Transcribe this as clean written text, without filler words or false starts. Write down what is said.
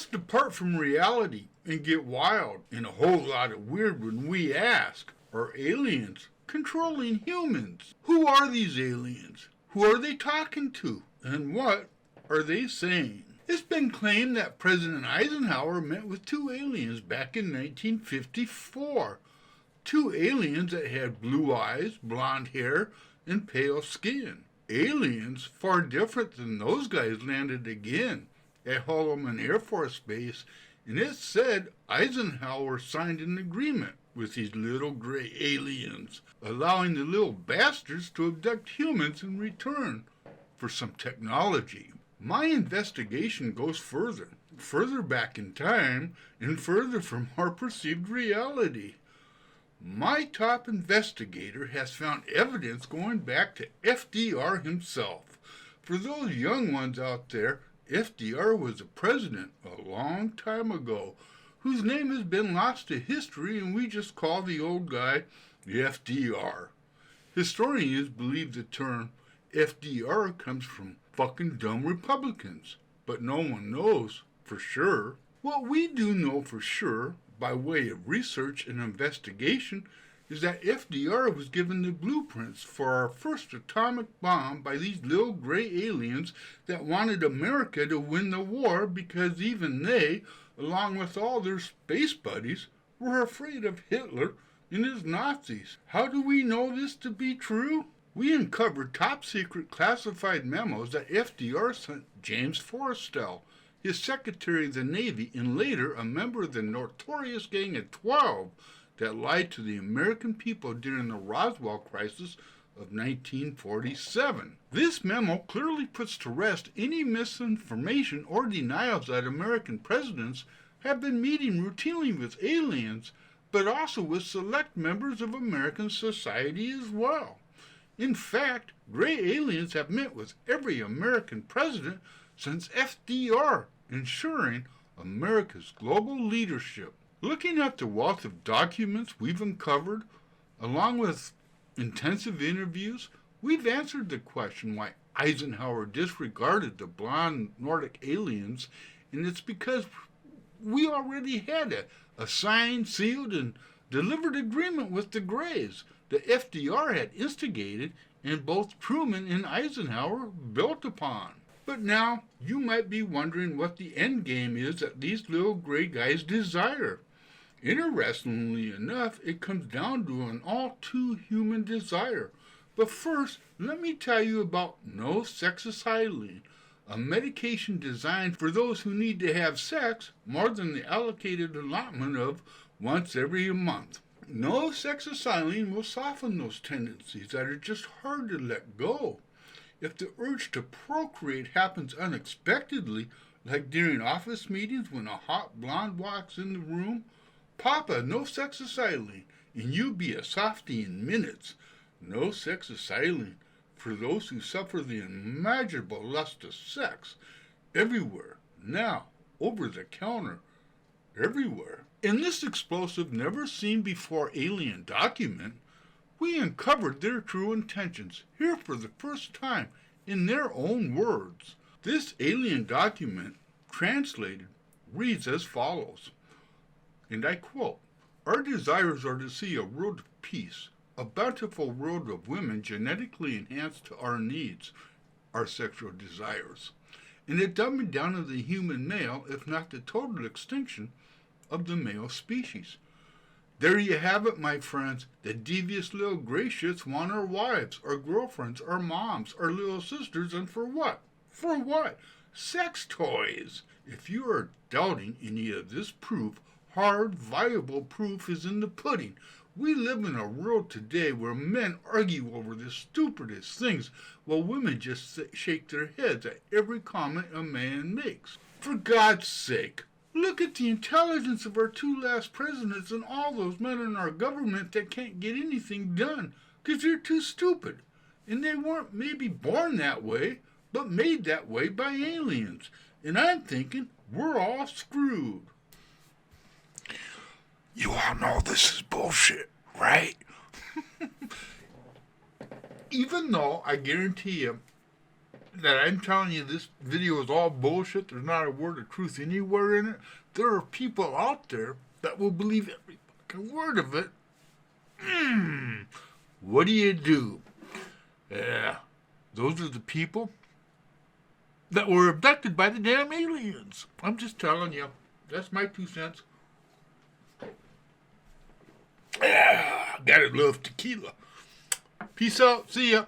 Let's depart from reality and get wild and a whole lot of weird when we ask, are aliens controlling humans? Who are these aliens? Who are they talking to? And what are they saying? It's been claimed that President Eisenhower met with two aliens back in 1954. Two aliens that had blue eyes, blonde hair, and pale skin. Aliens far different than those guys landed again at Holloman Air Force Base, and it said Eisenhower signed an agreement with these little gray aliens, allowing the little bastards to abduct humans in return for some technology. My investigation goes further back in time, and further from our perceived reality. My top investigator has found evidence going back to FDR himself. For those young ones out there, FDR was a president a long time ago, whose name has been lost to history, and we just call the old guy FDR. Historians believe the term FDR comes from fucking dumb Republicans, but no one knows for sure. What we do know for sure, by way of research and investigation, is that FDR was given the blueprints for our first atomic bomb by these little gray aliens that wanted America to win the war because even they, along with all their space buddies, were afraid of Hitler and his Nazis. How do we know this to be true? We uncovered top-secret classified memos that FDR sent James Forrestal, his Secretary of the Navy, and later a member of the notorious Gang of 12 that lied to the American people during the Roswell crisis of 1947. This memo clearly puts to rest any misinformation or denials that American presidents have been meeting routinely with aliens, but also with select members of American society as well. In fact, gray aliens have met with every American president since FDR, ensuring America's global leadership. Looking at the wealth of documents we've uncovered, along with intensive interviews, we've answered the question why Eisenhower disregarded the blonde Nordic aliens, and it's because we already had a signed, sealed, and delivered agreement with the Greys that FDR had instigated and both Truman and Eisenhower built upon. But now, you might be wondering what the end game is that these little gray guys desire. Interestingly enough, it comes down to an all-too-human desire. But first, let me tell you about no-sexacetylene, a medication designed for those who need to have sex more than the allocated allotment of once every month. No-sexacetylene will soften those tendencies that are just hard to let go. If the urge to procreate happens unexpectedly, like during office meetings when a hot blonde walks in the room, pop a no-sexacetylene and you'll be a softie in minutes. No-sexacetylene for those who suffer the unimaginable lust of sex. Everywhere, now, over the counter, everywhere. In this explosive, never-seen-before alien document, we uncovered their true intentions, here for the first time, in their own words. This alien document, translated, reads as follows, and I quote, "Our desires are to see a world of peace, a bountiful world of women genetically enhanced to our needs, our sexual desires, and a dumbing down of the human male, if not the total extinction of the male species." There you have it, my friends. The devious little gray shits want our wives, our girlfriends, our moms, our little sisters, and for what? For what? Sex toys. If you are doubting any of this proof, hard, viable proof is in the pudding. We live in a world today where men argue over the stupidest things, while women just shake their heads at every comment a man makes. For God's sake, look at the intelligence of our two last presidents and all those men in our government that can't get anything done because they're too stupid. And they weren't maybe born that way, but made that way by aliens. And I'm thinking we're all screwed. You all know this is bullshit, right? Even though I guarantee you, that I'm telling you this video is all bullshit, there's not a word of truth anywhere in it, there are people out there that will believe every fucking word of it. What do you do? Yeah, those are the people that were abducted by the damn aliens. I'm just telling you. That's my 2 cents. Gotta love tequila. Peace out. See ya.